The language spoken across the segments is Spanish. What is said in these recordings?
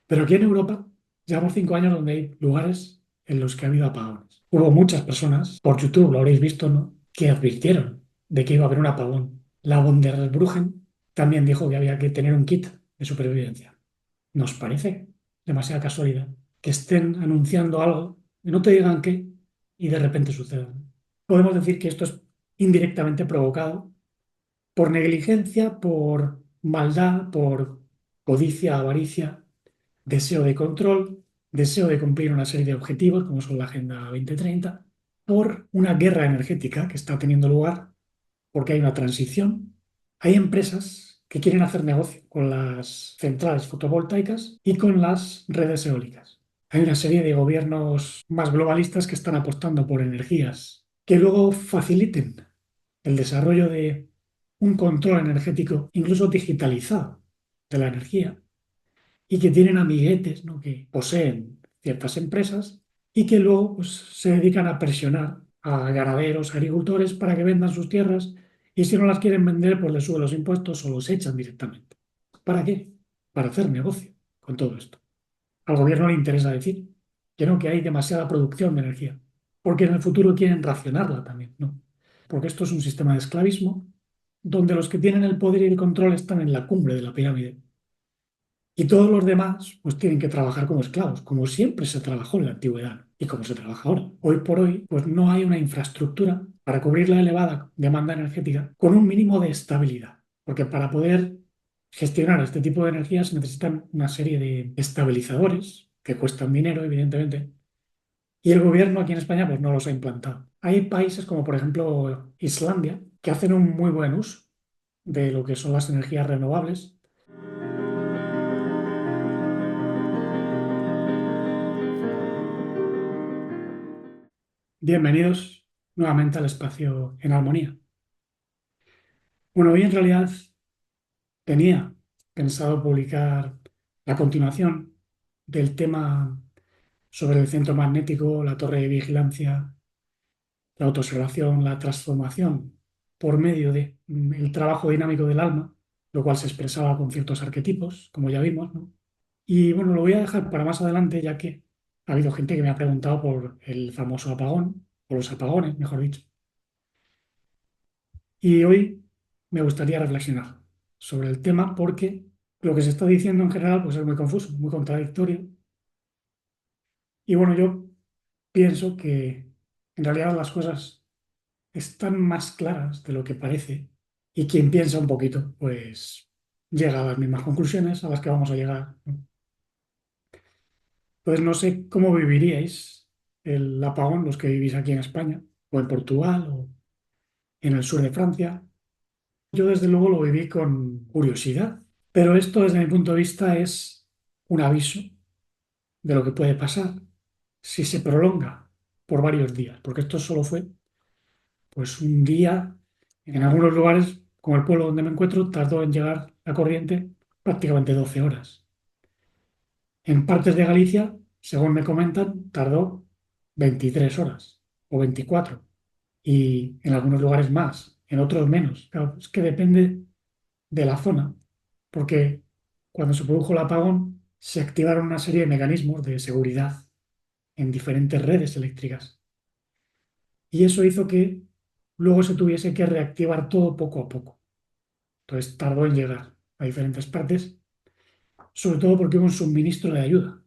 Pero aquí en Europa llevamos 5 años donde hay lugares en los que ha habido apagones. Hubo muchas personas, por YouTube lo habréis visto, ¿no?, que advirtieron de que iba a haber un apagón. La von der Bruggen también dijo que había que tener un kit de supervivencia. ¿Nos parece demasiada casualidad que estén anunciando algo y no te digan qué y de repente suceda? Podemos decir que esto es indirectamente provocado por negligencia, por maldad, por codicia, avaricia, deseo de control, deseo de cumplir una serie de objetivos, como son la Agenda 2030, por una guerra energética que está teniendo lugar, porque hay una transición. Hay empresas que quieren hacer negocio con las centrales fotovoltaicas y con las redes eólicas. Hay una serie de gobiernos más globalistas que están apostando por energías que luego faciliten el desarrollo de un control energético, incluso digitalizado, de la energía, y que tienen amiguetes, ¿no?, que poseen ciertas empresas y que luego pues, se dedican a presionar a ganaderos, agricultores para que vendan sus tierras, y si no las quieren vender, pues les suben los impuestos o los echan directamente. ¿Para qué? Para hacer negocio con todo esto. Al gobierno le interesa decir que no, que hay demasiada producción de energía, porque en el futuro quieren racionarla también, ¿no? Porque esto es un sistema de esclavismo donde los que tienen el poder y el control están en la cumbre de la pirámide y todos los demás pues tienen que trabajar como esclavos, como siempre se trabajó en la antigüedad y como se trabaja ahora. Hoy por hoy pues no hay una infraestructura para cubrir la elevada demanda energética con un mínimo de estabilidad, porque para poder gestionar este tipo de energía se necesitan una serie de estabilizadores que cuestan dinero, evidentemente, y el gobierno aquí en España pues no los ha implantado. Hay países como por ejemplo Islandia que hacen un muy buen uso de lo que son las energías renovables. Bienvenidos nuevamente al espacio en armonía. Bueno, hoy en realidad tenía pensado publicar la continuación del tema sobre el centro magnético, la torre de vigilancia, la autoobservación, la transformación por medio de el trabajo dinámico del alma, lo cual se expresaba con ciertos arquetipos, como ya vimos, ¿no? Y bueno, lo voy a dejar para más adelante, ya que ha habido gente que me ha preguntado por el famoso apagón, o los apagones, mejor dicho. Y hoy me gustaría reflexionar sobre el tema porque lo que se está diciendo en general pues es muy confuso, muy contradictorio. Y bueno, yo pienso que en realidad las cosas están más claras de lo que parece, y quien piensa un poquito pues llega a las mismas conclusiones a las que vamos a llegar, ¿no? Pues no sé cómo viviríais el apagón los que vivís aquí en España o en Portugal o en el sur de Francia. Yo desde luego lo viví con curiosidad, pero esto desde mi punto de vista es un aviso de lo que puede pasar si se prolonga por varios días, porque esto solo fue pues un día. En algunos lugares, como el pueblo donde me encuentro, tardó en llegar la corriente prácticamente 12 horas. En partes de Galicia, según me comentan, tardó 23 horas o 24, y en algunos lugares más, en otros menos. Claro, es que depende de la zona, porque cuando se produjo el apagón se activaron una serie de mecanismos de seguridad en diferentes redes eléctricas, y eso hizo que luego se tuviese que reactivar todo poco a poco. Entonces tardó en llegar a diferentes partes, sobre todo porque hubo un suministro de ayuda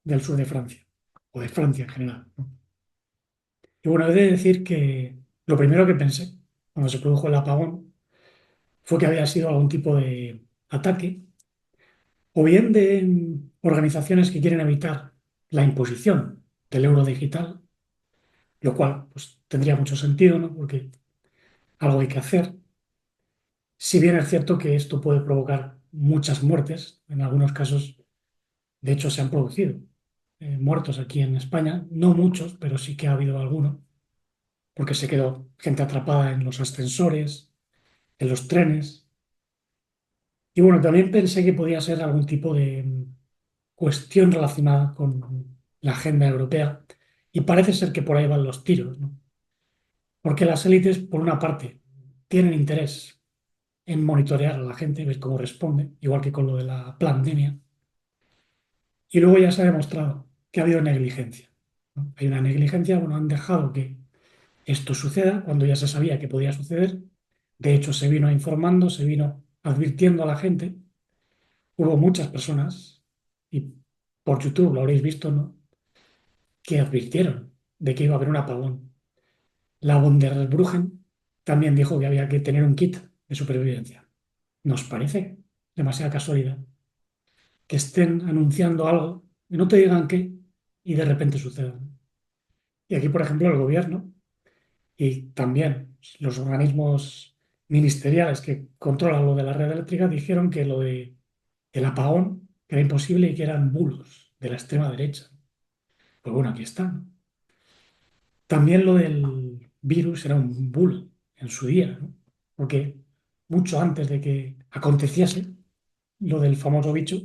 del sur de Francia, o de Francia en general, ¿no? Y bueno, he de decir que lo primero que pensé cuando se produjo el apagón fue que había sido algún tipo de ataque, o bien de organizaciones que quieren evitar la imposición del euro digital, lo cual pues, tendría mucho sentido, ¿no?, porque algo hay que hacer. Si bien es cierto que esto puede provocar muchas muertes, en algunos casos, de hecho, se han producido muertos aquí en España, no muchos, pero sí que ha habido algunos, porque se quedó gente atrapada en los ascensores, en los trenes. Y bueno, también pensé que podía ser algún tipo de cuestión relacionada con la agenda europea, y parece ser que por ahí van los tiros, ¿no? Porque las élites, por una parte, tienen interés en monitorear a la gente, ver cómo responde, igual que con lo de la pandemia, Y luego ya se ha demostrado que ha habido negligencia, ¿no? Hay una negligencia, bueno, han dejado que esto suceda cuando ya se sabía que podía suceder. De hecho, se vino informando, se vino advirtiendo a la gente. Hubo muchas personas, y por YouTube lo habréis visto, ¿no?, que advirtieron de que iba a haber un apagón. La von der Bruggen también dijo que había que tener un kit de supervivencia. ¿Nos parece demasiada casualidad que estén anunciando algo y no te digan qué y de repente suceda? Y aquí, por ejemplo, el gobierno y también los organismos ministeriales que controlan lo de la red eléctrica dijeron que lo de el apagón era imposible y que eran bulos de la extrema derecha. Pues bueno, aquí está, ¿no? También lo del virus era un bulo en su día, ¿no? Porque mucho antes de que aconteciese lo del famoso bicho,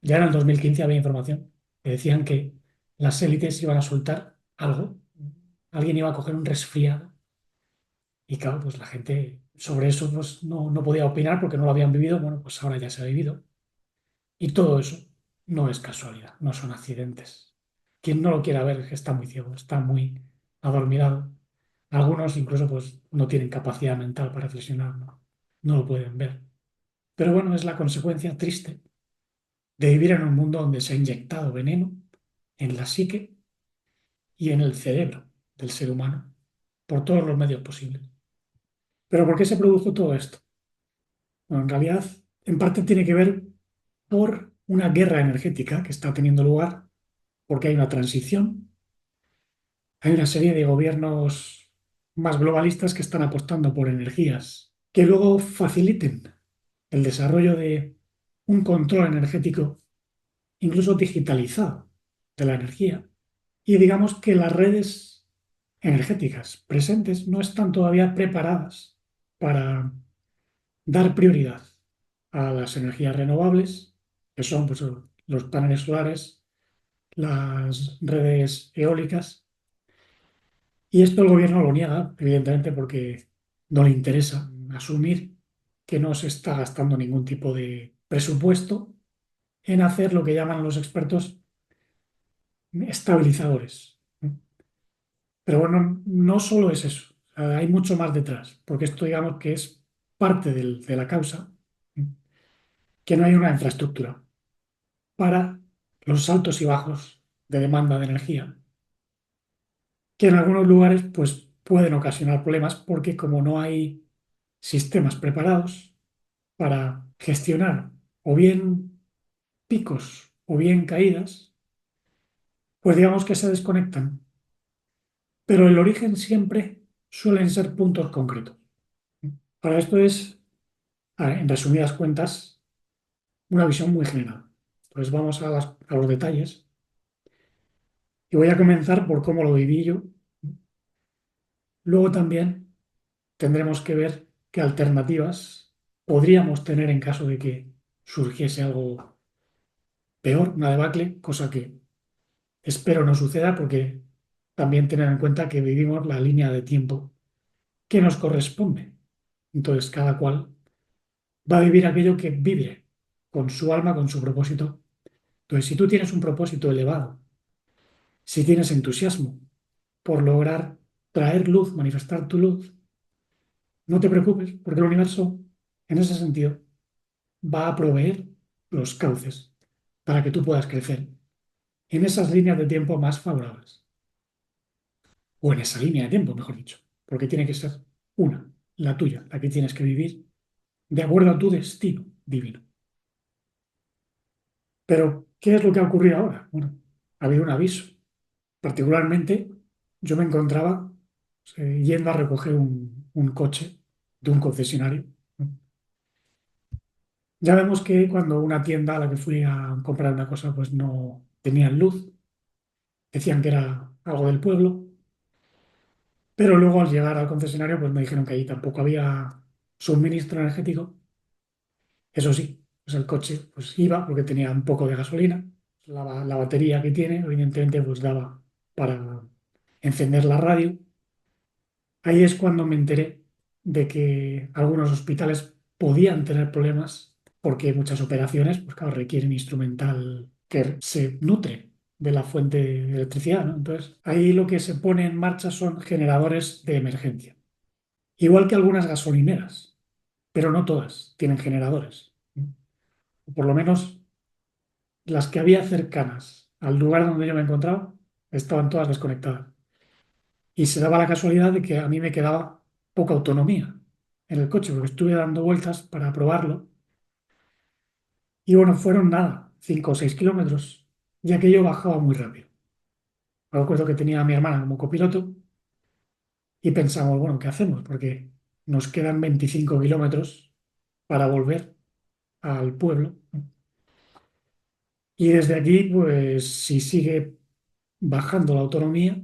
ya en el 2015 había información que decían que las élites iban a soltar algo, alguien iba a coger un resfriado y claro, pues la gente sobre eso pues, no podía opinar porque no lo habían vivido. Bueno, pues ahora ya se ha vivido y todo eso no es casualidad, no son accidentes. Quien no lo quiera ver está muy ciego, está muy adormilado. Algunos incluso pues no tienen capacidad mental para reflexionar, no lo pueden ver. Pero bueno, es la consecuencia triste de vivir en un mundo donde se ha inyectado veneno en la psique y en el cerebro del ser humano por todos los medios posibles. ¿Pero por qué se produjo todo esto? Bueno, en realidad, en parte tiene que ver por una guerra energética que está teniendo lugar, porque hay una transición, hay una serie de gobiernos más globalistas que están apostando por energías que luego faciliten el desarrollo de un control energético, incluso digitalizado, de la energía. Y digamos que las redes energéticas presentes no están todavía preparadas para dar prioridad a las energías renovables, que son pues, los paneles solares, las redes eólicas. Y esto el gobierno lo niega, evidentemente, porque no le interesa asumir que no se está gastando ningún tipo de presupuesto en hacer lo que llaman los expertos estabilizadores. Pero bueno, no solo es eso, o sea, hay mucho más detrás, porque esto digamos que es parte de la causa, que no hay una infraestructura para los altos y bajos de demanda de energía, que en algunos lugares pues, pueden ocasionar problemas porque como no hay sistemas preparados para gestionar o bien picos o bien caídas, pues digamos que se desconectan. Pero el origen siempre suelen ser puntos concretos. Para esto es, en resumidas cuentas, una visión muy general. Pues vamos a los detalles y voy a comenzar por cómo lo viví yo. Luego también tendremos que ver qué alternativas podríamos tener en caso de que surgiese algo peor, una debacle, cosa que espero no suceda porque también tener en cuenta que vivimos la línea de tiempo que nos corresponde. Entonces cada cual va a vivir aquello que vive con su alma, con su propósito. Entonces si tú tienes un propósito elevado, si tienes entusiasmo por lograr traer luz, manifestar tu luz, no te preocupes porque el universo, en ese sentido, va a proveer los cauces para que tú puedas crecer en esas líneas de tiempo más favorables, o en esa línea de tiempo, mejor dicho, porque tiene que ser una, la tuya, la que tienes que vivir de acuerdo a tu destino divino. Pero, ¿qué es lo que ha ocurrido ahora? Bueno, ha habido un aviso. Particularmente, yo me encontraba yendo a recoger un coche de un concesionario. Ya vemos que cuando una tienda a la que fui a comprar una cosa, pues no tenían luz, decían que era algo del pueblo, pero luego al llegar al concesionario, pues me dijeron que ahí tampoco había suministro energético. Eso sí, pues el coche pues iba porque tenía un poco de gasolina, la batería que tiene, evidentemente, pues daba para encender la radio. Ahí es cuando me enteré de que algunos hospitales podían tener problemas porque muchas operaciones, pues claro, requieren instrumental que se nutre de la fuente de electricidad, ¿no? Entonces, ahí lo que se pone en marcha son generadores de emergencia. Igual que algunas gasolineras, pero no todas tienen generadores. O por lo menos las que había cercanas al lugar donde yo me encontraba estaban todas desconectadas. Y se daba la casualidad de que a mí me quedaba poca autonomía en el coche, porque estuve dando vueltas para probarlo. Y bueno, fueron nada, 5 o 6 kilómetros, ya que yo bajaba muy rápido. Me acuerdo que tenía a mi hermana como copiloto y pensamos, bueno, ¿qué hacemos? Porque nos quedan 25 kilómetros para volver al pueblo. Y desde aquí, pues si sigue bajando la autonomía,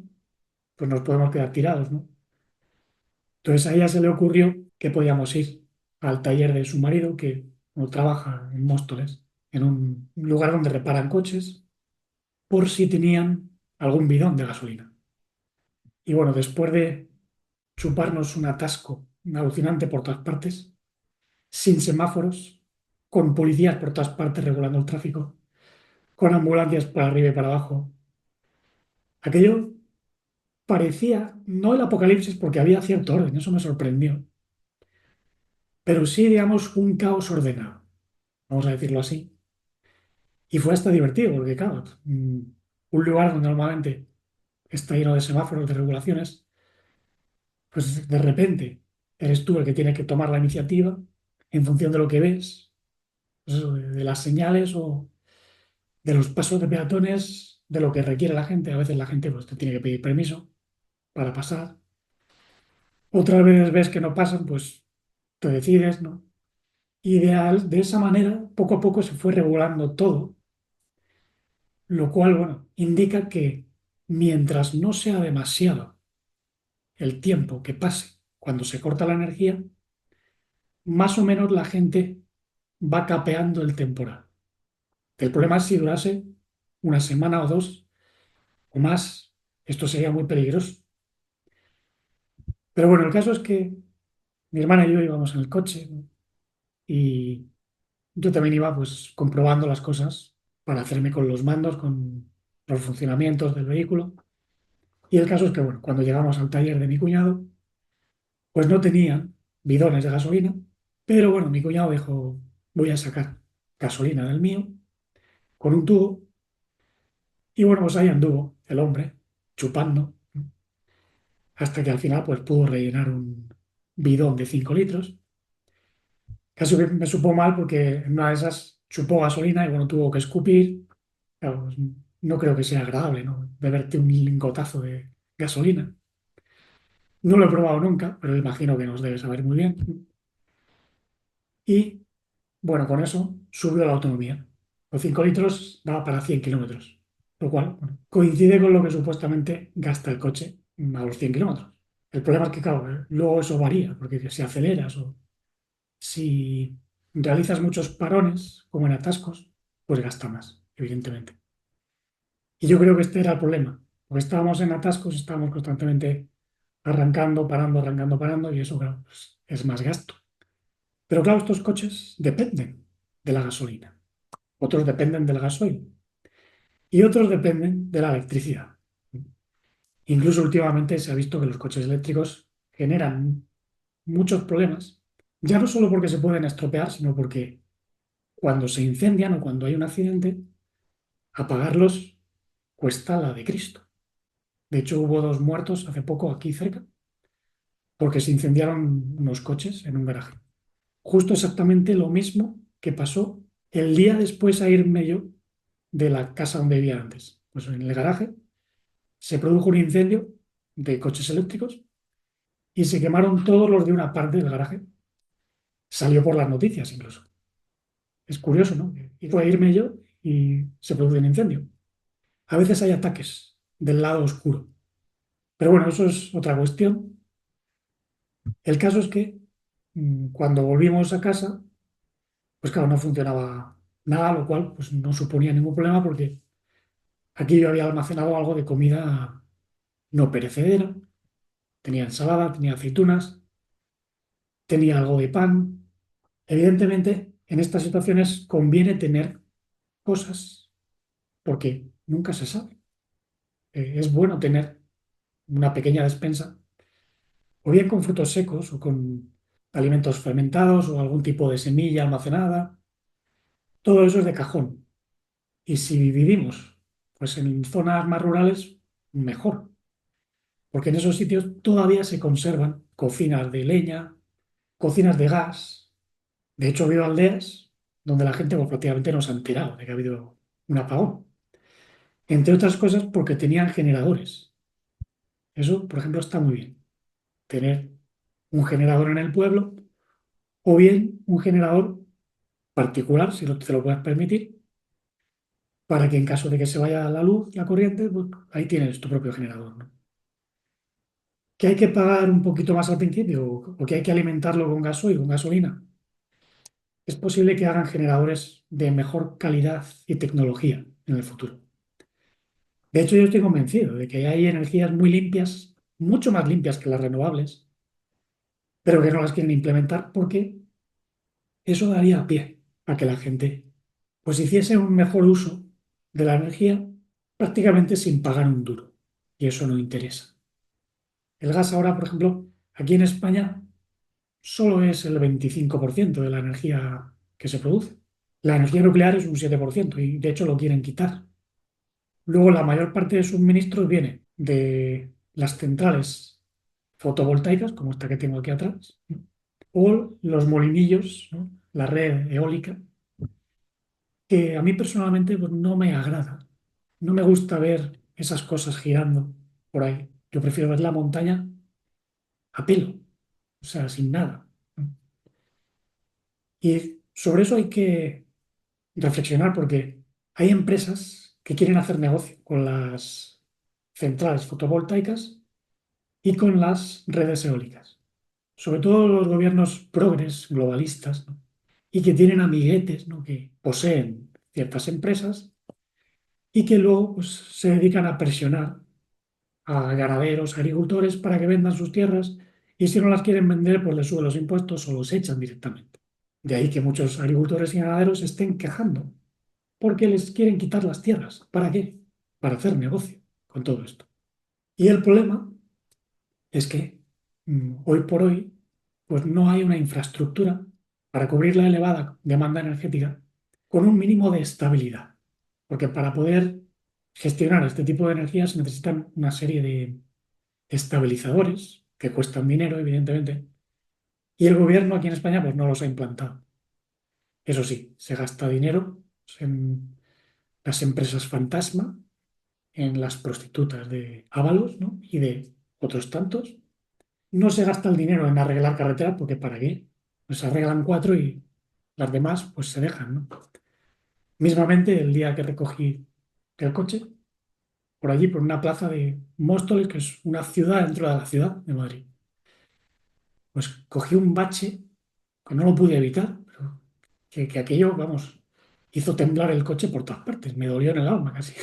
pues nos podemos quedar tirados, ¿no? Entonces a ella se le ocurrió que podíamos ir al taller de su marido, que no trabaja en Móstoles, en un lugar donde reparan coches, por si tenían algún bidón de gasolina. Y bueno, después de chuparnos un atasco alucinante por todas partes, sin semáforos, con policías por todas partes regulando el tráfico, con ambulancias para arriba y para abajo, aquello parecía no el apocalipsis porque había cierto orden, eso me sorprendió, pero sí, digamos, un caos ordenado, vamos a decirlo así. Y fue hasta divertido, porque claro, un lugar donde normalmente está lleno de semáforos, de regulaciones, pues de repente eres tú el que tiene que tomar la iniciativa en función de lo que ves, pues eso, de las señales o de los pasos de peatones, de lo que requiere la gente. A veces la gente pues, te tiene que pedir permiso para pasar. Otras veces ves que no pasan, pues te decides, ¿no? Ideal, de esa manera, poco a poco se fue regulando todo, lo cual, bueno, indica que mientras no sea demasiado el tiempo que pase cuando se corta la energía, más o menos la gente va capeando el temporal. El problema es si durase una semana o dos o más, esto sería muy peligroso. Pero bueno, el caso es que mi hermana y yo íbamos en el coche, ¿no? Y yo también iba pues comprobando las cosas para hacerme con los mandos, con los funcionamientos del vehículo. Y el caso es que, bueno, cuando llegamos al taller de mi cuñado, pues no tenían bidones de gasolina, pero bueno, mi cuñado dijo, voy a sacar gasolina del mío con un tubo. Y bueno, pues ahí anduvo el hombre, chupando, ¿no? Hasta que al final pues pudo rellenar un bidón de 5 litros. Casi que me supo mal porque en una de esas chupó gasolina y bueno, tuvo que escupir. Claro, pues, no creo que sea agradable, ¿no? Beberte un lingotazo de gasolina. No lo he probado nunca, pero imagino que nos debe saber muy bien. Y bueno, con eso subió la autonomía. Los 5 litros daba para 100 kilómetros, lo cual bueno, coincide con lo que supuestamente gasta el coche a los 100 kilómetros. El problema es que, claro, luego eso varía, porque si aceleras o si realizas muchos parones, como en atascos, pues gasta más, evidentemente. Y yo creo que este era el problema, porque estábamos en atascos, estábamos constantemente arrancando, parando, y eso, claro, pues, es más gasto. Pero claro, estos coches dependen de la gasolina, otros dependen del gasoil y otros dependen de la electricidad. Incluso últimamente se ha visto que los coches eléctricos generan muchos problemas, ya no solo porque se pueden estropear, sino porque cuando se incendian o cuando hay un accidente, apagarlos cuesta la de Cristo. De hecho, hubo 2 muertos hace poco aquí cerca porque se incendiaron unos coches en un garaje. Justo exactamente lo mismo que pasó el día después a irme yo de la casa donde vivía antes. Pues en el garaje se produjo un incendio de coches eléctricos y se quemaron todos los de una parte del garaje. Salió por las noticias incluso. Es curioso, ¿no? Y fue a irme yo y se produce un incendio. A veces hay ataques del lado oscuro. Pero bueno, eso es otra cuestión. El caso es que cuando volvimos a casa, pues claro, no funcionaba nada, lo cual pues no suponía ningún problema porque aquí yo había almacenado algo de comida no perecedera. Tenía ensalada, tenía aceitunas, tenía algo de pan. Evidentemente, en estas situaciones conviene tener cosas porque nunca se sabe. Es bueno tener una pequeña despensa, o bien con frutos secos o con alimentos fermentados o algún tipo de semilla almacenada. Todo eso es de cajón. Y si vivimos pues en zonas más rurales, mejor, porque en esos sitios todavía se conservan cocinas de leña, cocinas de gas. De hecho, ha habido aldeas donde la gente pues, prácticamente no se ha enterado de que ha habido un apagón. Entre otras cosas porque tenían generadores. Eso, por ejemplo, está muy bien. Tener un generador en el pueblo o bien un generador particular, si te lo puedes permitir, para que en caso de que se vaya la luz, la corriente, pues ahí tienes tu propio generador, ¿no? Que hay que pagar un poquito más al principio o que hay que alimentarlo con gasoil, con gasolina. Es posible que hagan generadores de mejor calidad y tecnología en el futuro. De hecho, yo estoy convencido de que hay energías muy limpias, mucho más limpias que las renovables, pero que no las quieren implementar porque eso daría pie a que la gente pues hiciese un mejor uso de la energía prácticamente sin pagar un duro. Y eso no interesa. El gas ahora, por ejemplo, aquí en España solo es el 25% de la energía que se produce. La energía nuclear es un 7% y de hecho lo quieren quitar. Luego la mayor parte de suministros viene de las centrales fotovoltaicas, como esta que tengo aquí atrás, ¿no? O los molinillos, ¿no? La red eólica, que a mí personalmente pues, no me agrada. No me gusta ver esas cosas girando por ahí. Yo prefiero ver la montaña a pelo, o sea, sin nada, ¿no? Y sobre eso hay que reflexionar porque hay empresas que quieren hacer negocio con las centrales fotovoltaicas y con las redes eólicas. Sobre todo los gobiernos progres, globalistas, ¿no? Y que tienen amiguetes, ¿no? Que poseen ciertas empresas y que luego pues, se dedican a presionar a ganaderos, agricultores para que vendan sus tierras y si no las quieren vender, pues les suben los impuestos o los echan directamente. De ahí que muchos agricultores y ganaderos estén quejando porque les quieren quitar las tierras. ¿Para qué? Para hacer negocio con todo esto. Y el problema es que hoy por hoy pues no hay una infraestructura para cubrir la elevada demanda energética con un mínimo de estabilidad. Porque para poder gestionar este tipo de energías se necesitan una serie de estabilizadores que cuestan dinero, evidentemente, y el gobierno aquí en España pues no los ha implantado. Eso sí, se gasta dinero en las empresas fantasma, en las prostitutas de Ábalos, ¿no? Y de otros tantos. No se gasta el dinero en arreglar carreteras porque ¿para qué? Pues se arreglan cuatro y las demás pues se dejan, ¿no? Mismamente el día que recogí el coche, por allí, por una plaza de Móstoles, que es una ciudad dentro de la ciudad de Madrid, pues cogí un bache que no lo pude evitar, pero que aquello, vamos, hizo temblar el coche por todas partes, me dolió en el alma casi.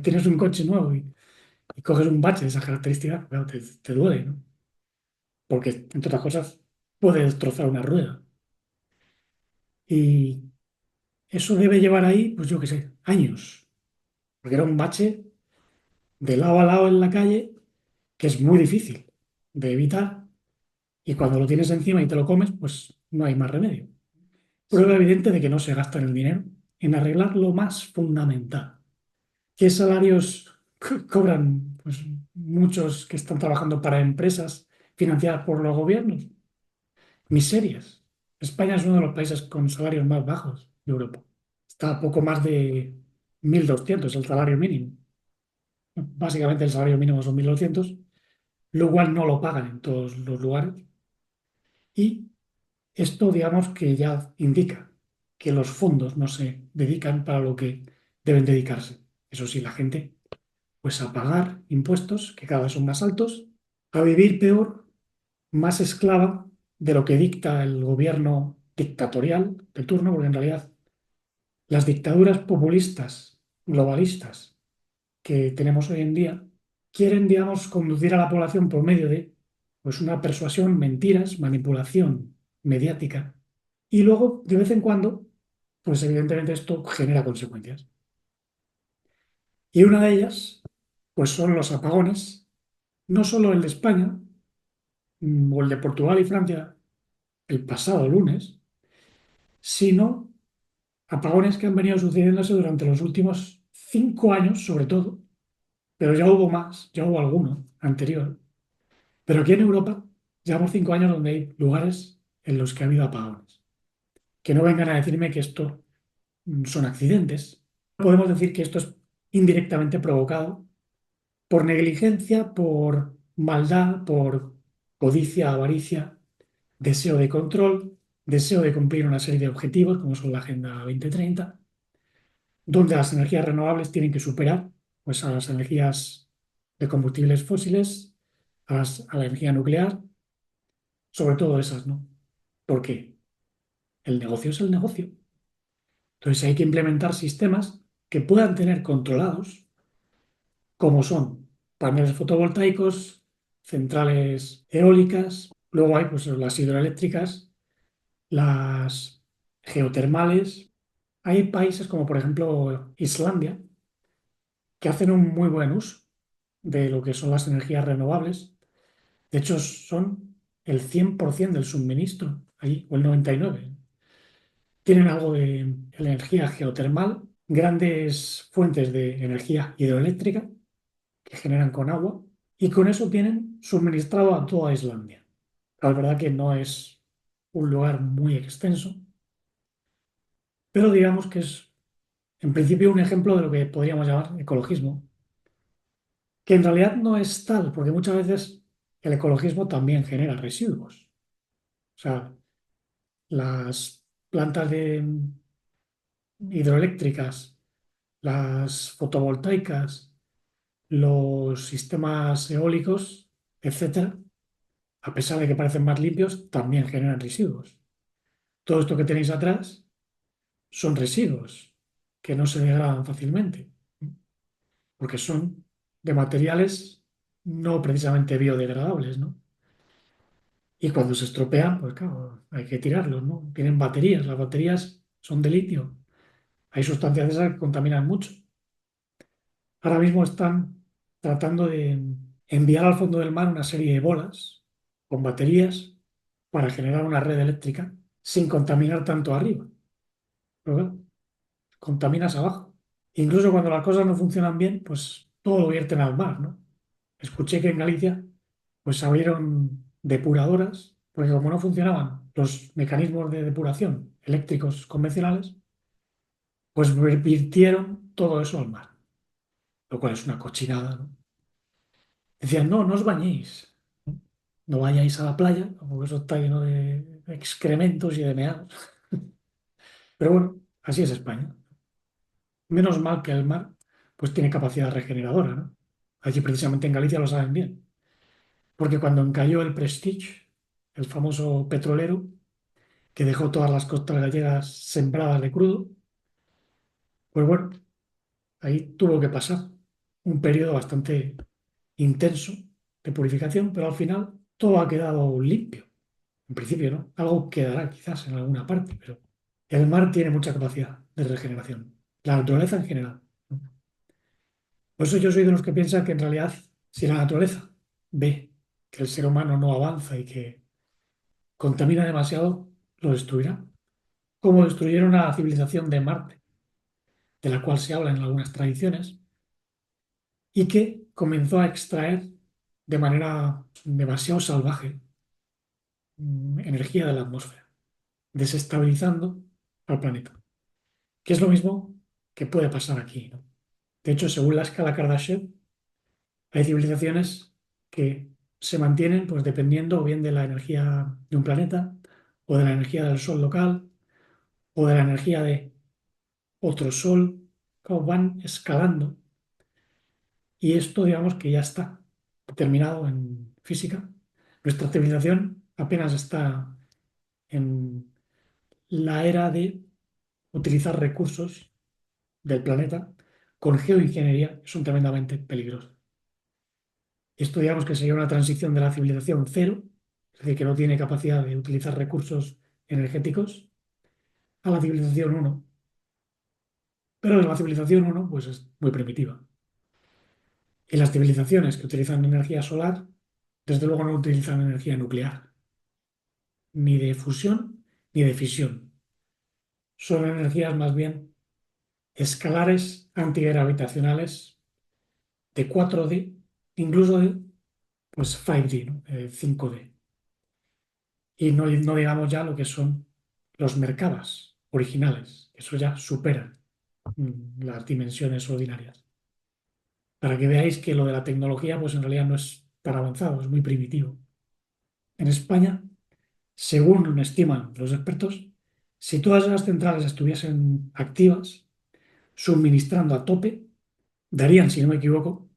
Tienes un coche nuevo y coges un bache de esas características, claro, te duele, ¿no? Porque, entre otras cosas, puede destrozar una rueda. Y eso debe llevar ahí, pues yo qué sé, años, porque era un bache de lado a lado en la calle que es muy difícil de evitar y cuando lo tienes encima y te lo comes, pues no hay más remedio. Prueba evidente de que no se gastan el dinero en arreglar lo más fundamental. ¿Qué salarios cobran pues, muchos que están trabajando para empresas financiadas por los gobiernos? Miserias. España es uno de los países con salarios más bajos de Europa. Está a poco más de 1.200 el salario mínimo. Básicamente el salario mínimo son 1.200, lo cual no lo pagan en todos los lugares. Y esto, digamos, que ya indica que los fondos no se dedican para lo que deben dedicarse. Eso sí, la gente, pues a pagar impuestos, que cada vez son más altos, a vivir peor, más esclava de lo que dicta el gobierno dictatorial de turno, porque en realidad las dictaduras populistas, globalistas que tenemos hoy en día, quieren, digamos, conducir a la población por medio de pues, una persuasión, mentiras, manipulación mediática. Y luego, de vez en cuando, pues evidentemente esto genera consecuencias. Y una de ellas, pues son los apagones, no solo el de España, o el de Portugal y Francia el pasado lunes, sino apagones que han venido sucediéndose durante los últimos 5 años, sobre todo, pero ya hubo más, ya hubo alguno anterior. Pero aquí en Europa llevamos 5 años donde hay lugares en los que ha habido apagones. Que no vengan a decirme que esto son accidentes. Podemos decir que esto es indirectamente provocado por negligencia, por maldad, por codicia, avaricia, deseo de control, deseo de cumplir una serie de objetivos, como son la Agenda 2030, donde las energías renovables tienen que superar pues, a las energías de combustibles fósiles, a la energía nuclear, sobre todo esas, ¿no? Porque el negocio es el negocio. Entonces hay que implementar sistemas que puedan tener controlados, como son paneles fotovoltaicos, centrales eólicas, luego hay pues, las hidroeléctricas, las geotermales. Hay países como por ejemplo Islandia que hacen un muy buen uso de lo que son las energías renovables. De hecho, son el 100% del suministro allí, o el 99%. Tienen algo de energía geotermal, grandes fuentes de energía hidroeléctrica que generan con agua, y con eso tienen suministrado a toda Islandia. La verdad que no es un lugar muy extenso, pero digamos que es en principio un ejemplo de lo que podríamos llamar ecologismo, que en realidad no es tal, porque muchas veces el ecologismo también genera residuos. O sea, las plantas hidroeléctricas, las fotovoltaicas, los sistemas eólicos, etcétera, a pesar de que parecen más limpios, también generan residuos. Todo esto que tenéis atrás son residuos que no se degradan fácilmente, porque son de materiales no precisamente biodegradables, ¿no? Y cuando se estropean, pues claro, hay que tirarlos, ¿no? Tienen baterías, las baterías son de litio. Hay sustancias de esas que contaminan mucho. Ahora mismo están tratando de enviar al fondo del mar una serie de bolas con baterías para generar una red eléctrica sin contaminar tanto arriba. Pero claro, contaminas abajo. Incluso cuando las cosas no funcionan bien, pues todo lo vierten al mar, ¿no? Escuché que en Galicia pues abrieron depuradoras, porque como no funcionaban los mecanismos de depuración eléctricos convencionales, pues virtieron todo eso al mar, lo cual es una cochinada, ¿no? Decían, no, no os bañéis, no vayáis a la playa, porque eso está lleno de excrementos y de meados. Pero bueno, así es España. Menos mal que el mar pues tiene capacidad regeneradora, ¿no? Allí precisamente en Galicia lo saben bien, porque cuando encalló el Prestige, el famoso petrolero, que dejó todas las costas gallegas sembradas de crudo, pues bueno, ahí tuvo que pasar un periodo bastante intenso de purificación, pero al final todo ha quedado limpio. En principio, ¿no? Algo quedará quizás en alguna parte, pero el mar tiene mucha capacidad de regeneración. La naturaleza en general, ¿no? Por eso yo soy de los que piensan que en realidad, si la naturaleza ve que el ser humano no avanza y que contamina demasiado, lo destruirá. Como destruyeron a la civilización de Marte, de la cual se habla en algunas tradiciones, y que comenzó a extraer de manera demasiado salvaje energía de la atmósfera, desestabilizando al planeta. Que es lo mismo que puede pasar aquí, ¿no? De hecho, según la escala Kardashev, hay civilizaciones que se mantienen pues, dependiendo o bien de la energía de un planeta, o de la energía del sol local, o de la energía de otro sol. Claro, van escalando. Y esto, digamos que ya está determinado en física. Nuestra civilización apenas está en la era de utilizar recursos del planeta con geoingeniería, que son tremendamente peligrosos. Esto digamos que sería una transición de la civilización cero, es decir, que no tiene capacidad de utilizar recursos energéticos, a la civilización uno. Pero la civilización uno pues es muy primitiva. Y las civilizaciones que utilizan energía solar, desde luego no utilizan energía nuclear, ni de fusión ni de fisión. Son energías más bien escalares antigravitacionales de 4D, incluso de pues 5D, ¿no? 5D. Y no digamos ya lo que son los mercados originales, eso ya supera las dimensiones ordinarias. Para que veáis que lo de la tecnología, pues en realidad no es tan avanzado, es muy primitivo. En España, según estiman los expertos, si todas las centrales estuviesen activas, suministrando a tope, darían, si no me equivoco,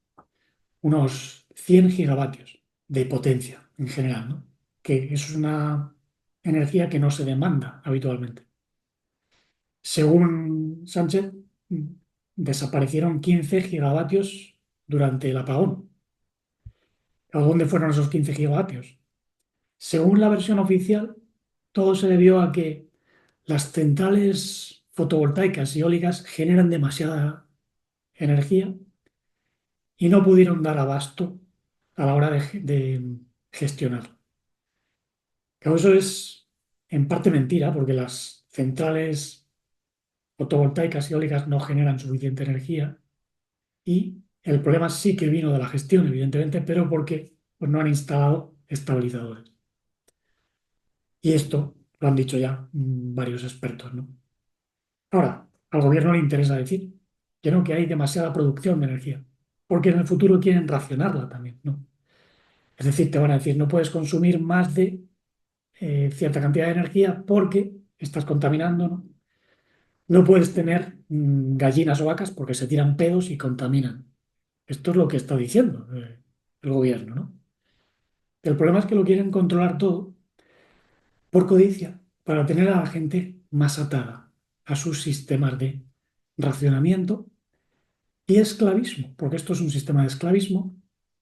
unos 100 gigavatios de potencia en general, ¿no? Que eso es una energía que no se demanda habitualmente. Según Sánchez, desaparecieron 15 gigavatios durante el apagón. ¿A dónde fueron esos 15 gigavatios? Según la versión oficial, todo se debió a que las centrales fotovoltaicas y eólicas generan demasiada energía y no pudieron dar abasto a la hora de gestionarlo. Claro, eso es en parte mentira, porque las centrales fotovoltaicas y eólicas no generan suficiente energía y el problema sí que vino de la gestión, evidentemente, pero porque pues, no han instalado estabilizadores. Y esto lo han dicho ya varios expertos, ¿no? Ahora, al gobierno le interesa decir que no, que hay demasiada producción de energía, porque en el futuro quieren racionarla también, ¿no? Es decir, te van a decir, no puedes consumir más de cierta cantidad de energía porque estás contaminando, ¿no? No puedes tener gallinas o vacas porque se tiran pedos y contaminan. Esto es lo que está diciendo el gobierno, ¿no? El problema es que lo quieren controlar todo por codicia, para tener a la gente más atada a sus sistemas de racionamiento y esclavismo, porque esto es un sistema de esclavismo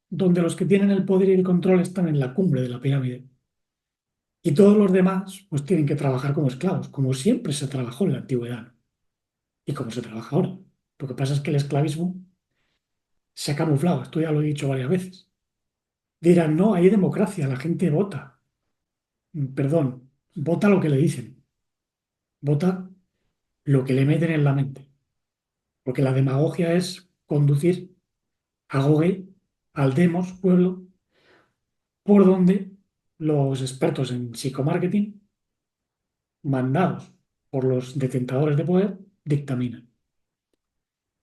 donde los que tienen el poder y el control están en la cumbre de la pirámide y todos los demás pues tienen que trabajar como esclavos, como siempre se trabajó en la antigüedad y como se trabaja ahora. Lo que pasa es que el esclavismo se ha camuflado, esto ya lo he dicho varias veces. Dirán, no, hay democracia, la gente vota. Perdón, vota lo que le dicen, vota lo que le meten en la mente. Porque la demagogia es conducir a Gogue, al demos, pueblo, por donde los expertos en psicomarketing, mandados por los detentadores de poder, dictaminan.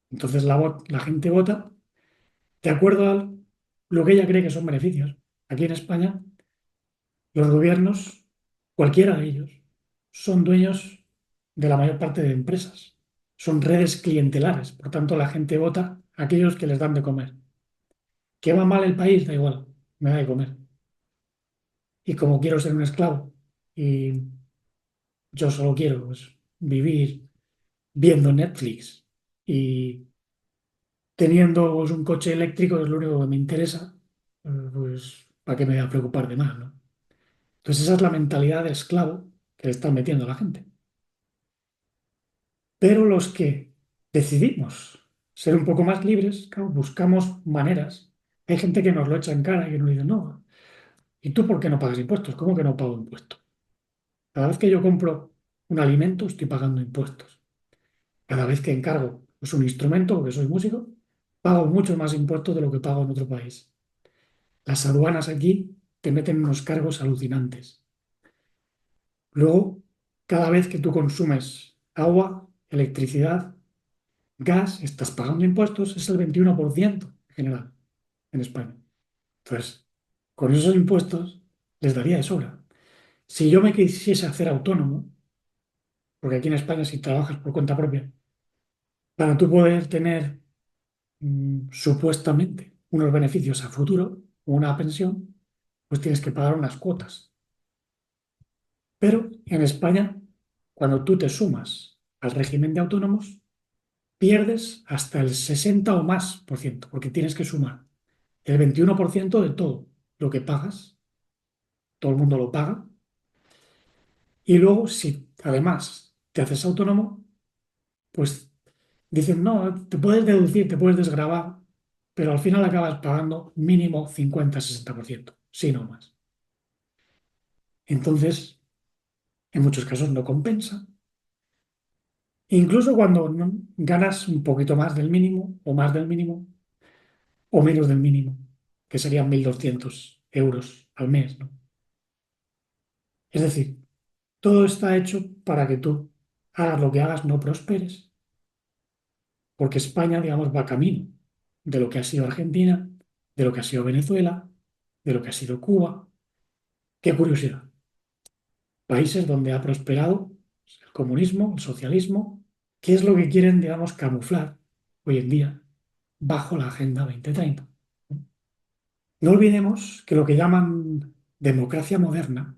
Entonces la gente vota de acuerdo a lo que ella cree que son beneficios. Aquí en España, los gobiernos, cualquiera de ellos, son dueños de la mayor parte de empresas. Son redes clientelares. Por tanto, la gente vota a aquellos que les dan de comer. ¿Que va mal el país? Da igual, me da de comer. Y como quiero ser un esclavo y yo solo quiero pues, vivir viendo Netflix y teniendo pues, un coche eléctrico, es lo único que me interesa, pues ¿para qué me voy a preocupar de más, ¿no? Entonces esa es la mentalidad del esclavo que le están metiendo a la gente. Pero los que decidimos ser un poco más libres, claro, buscamos maneras. Hay gente que nos lo echa en cara y que nos dice, no, ¿y tú por qué no pagas impuestos? ¿Cómo que no pago impuestos? Cada vez que yo compro un alimento, estoy pagando impuestos. Cada vez que encargo pues, un instrumento, porque soy músico, pago mucho más impuestos de lo que pago en otro país. Las aduanas aquí te meten unos cargos alucinantes. Luego, cada vez que tú consumes agua, electricidad, gas, estás pagando impuestos, es el 21% en general en España. Entonces, con esos impuestos les daría de sobra. Si yo me quisiese hacer autónomo, porque aquí en España si trabajas por cuenta propia, para tú poder tener supuestamente unos beneficios a futuro, una pensión, pues tienes que pagar unas cuotas. Pero en España, cuando tú te sumas al régimen de autónomos, pierdes hasta el 60 o más por ciento, porque tienes que sumar el 21% de todo lo que pagas, todo el mundo lo paga, y luego si además te haces autónomo, pues dicen, no, te puedes deducir, te puedes desgravar, pero al final acabas pagando mínimo 50-60%, si no más. Entonces, en muchos casos no compensa. Incluso cuando ganas un poquito más del mínimo, o más del mínimo, o menos del mínimo, que serían 1.200 euros al mes, ¿no? Es decir, todo está hecho para que tú hagas lo que hagas, no prosperes, porque España, digamos, va camino de lo que ha sido Argentina, de lo que ha sido Venezuela, de lo que ha sido Cuba. Qué curiosidad. Países donde ha prosperado el comunismo, el socialismo, ¿qué es lo que quieren, digamos, camuflar hoy en día bajo la Agenda 2030? No olvidemos que lo que llaman democracia moderna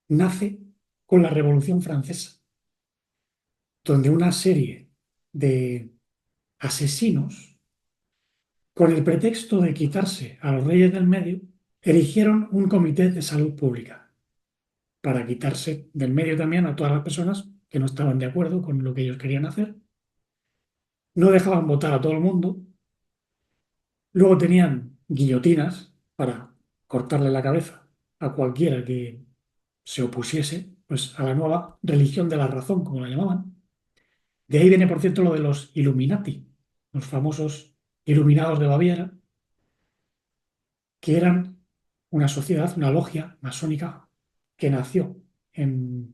nace con la Revolución Francesa, donde una serie de asesinos, con el pretexto de quitarse a los reyes del medio, erigieron un comité de salud pública para quitarse del medio también a todas las personas que no estaban de acuerdo con lo que ellos querían hacer. No dejaban votar a todo el mundo. Luego tenían guillotinas para cortarle la cabeza a cualquiera que se opusiese, pues, a la nueva religión de la razón, como la llamaban. De ahí viene, por cierto, lo de los Illuminati, los famosos iluminados de Baviera, que eran una sociedad, una logia masónica que nació en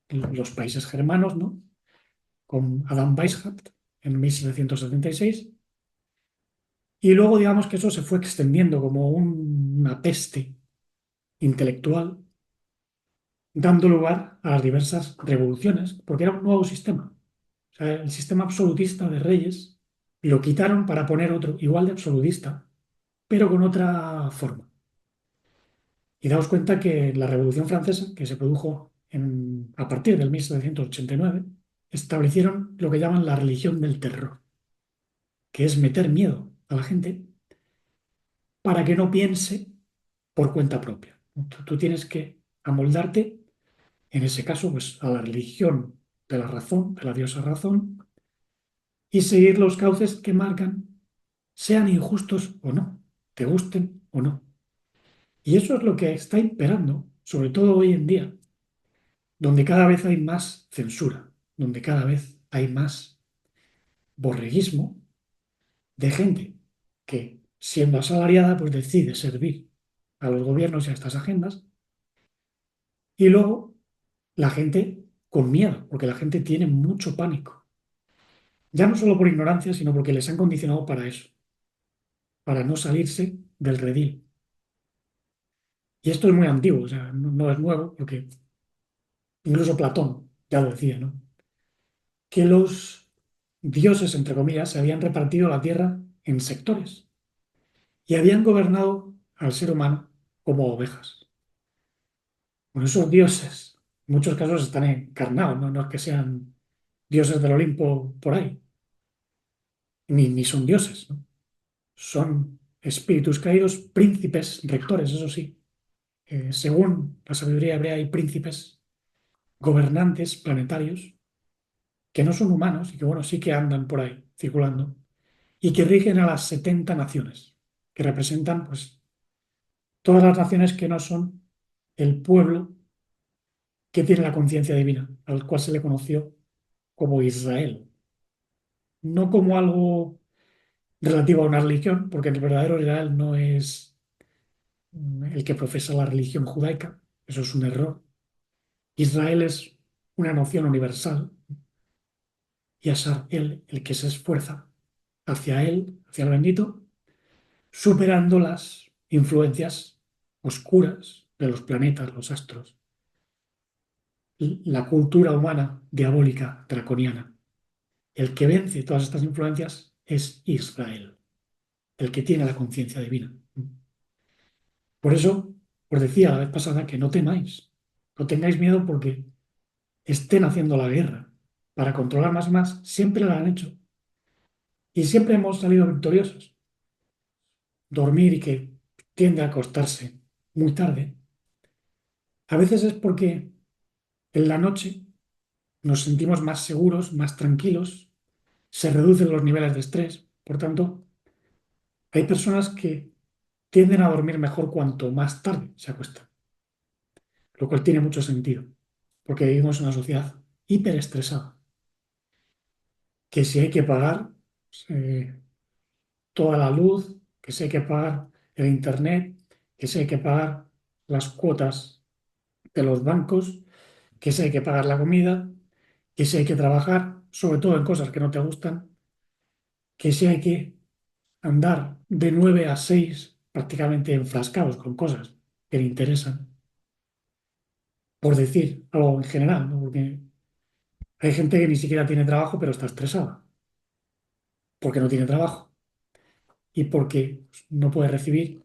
los países germanos, ¿no? Con Adam Weishaupt en 1776. Y luego, digamos que eso se fue extendiendo como una peste intelectual, dando lugar a las diversas revoluciones, porque era un nuevo sistema. O sea, el sistema absolutista de reyes lo quitaron para poner otro igual de absolutista, pero con otra forma. Y daos cuenta que la Revolución Francesa, que se produjo a partir del 1789, establecieron lo que llaman la religión del terror, que es meter miedo a la gente para que no piense por cuenta propia. Tú tienes que amoldarte, en ese caso, pues, a la religión de la razón, de la diosa razón, y seguir los cauces que marcan, sean injustos o no, te gusten o no. Y eso es lo que está imperando, sobre todo hoy en día, donde cada vez hay más censura, donde cada vez hay más borreguismo de gente que, siendo asalariada, pues decide servir a los gobiernos y a estas agendas, y luego la gente con miedo, porque la gente tiene mucho pánico, ya no solo por ignorancia, sino porque les han condicionado para eso, para no salirse del redil. Y esto es muy antiguo, o sea, no es nuevo, porque incluso Platón ya lo decía, ¿no? Que los dioses, entre comillas, se habían repartido la tierra en sectores y habían gobernado al ser humano como ovejas. Bueno, esos dioses, en muchos casos están encarnados, ¿no? No es que sean dioses del Olimpo por ahí, ni son dioses, ¿no? Son espíritus caídos, príncipes, rectores, eso sí. Según la sabiduría hebrea, hay príncipes gobernantes planetarios que no son humanos y que, bueno, sí que andan por ahí circulando y que rigen a las 70 naciones, que representan, pues, todas las naciones que no son el pueblo que tiene la conciencia divina, al cual se le conoció como Israel. No como algo relativo a una religión, porque el verdadero Israel no es el que profesa la religión judaica, eso es un error. Israel es una noción universal y es él el que se esfuerza hacia él, hacia el bendito, superando las influencias oscuras de los planetas, los astros, la cultura humana diabólica draconiana. El que vence todas estas influencias es Israel, el que tiene la conciencia divina. Por eso os decía la vez pasada que no temáis, no tengáis miedo porque estén haciendo la guerra para controlar más y más, siempre la han hecho y siempre hemos salido victoriosos. Dormir y que tiende a acostarse muy tarde, a veces es porque en la noche nos sentimos más seguros, más tranquilos, se reducen los niveles de estrés, por tanto, Hay personas que tienden a dormir mejor cuanto más tarde se acuestan, lo cual tiene mucho sentido, porque vivimos en una sociedad hiperestresada, que si hay que pagar eh, toda la luz, que si hay que pagar el internet, que si hay que pagar las cuotas de los bancos, que si hay que pagar la comida, que si hay que trabajar, sobre todo en cosas que no te gustan, que si hay que andar de 9 a 6 prácticamente enfrascados con cosas que le interesan, por decir algo en general, ¿no? Porque hay gente que ni siquiera tiene trabajo, pero está estresada, porque no tiene trabajo y porque no puede recibir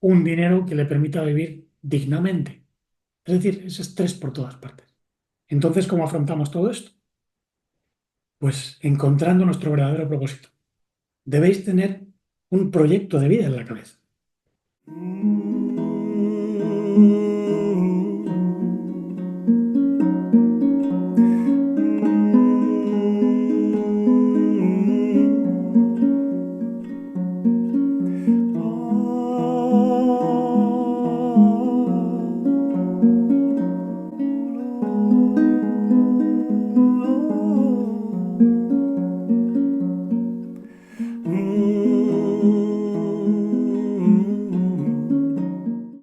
un dinero que le permita vivir dignamente. Es decir, es estrés por todas partes. Entonces, ¿cómo afrontamos todo esto? Pues encontrando nuestro verdadero propósito. Debéis tener un proyecto de vida en la cabeza.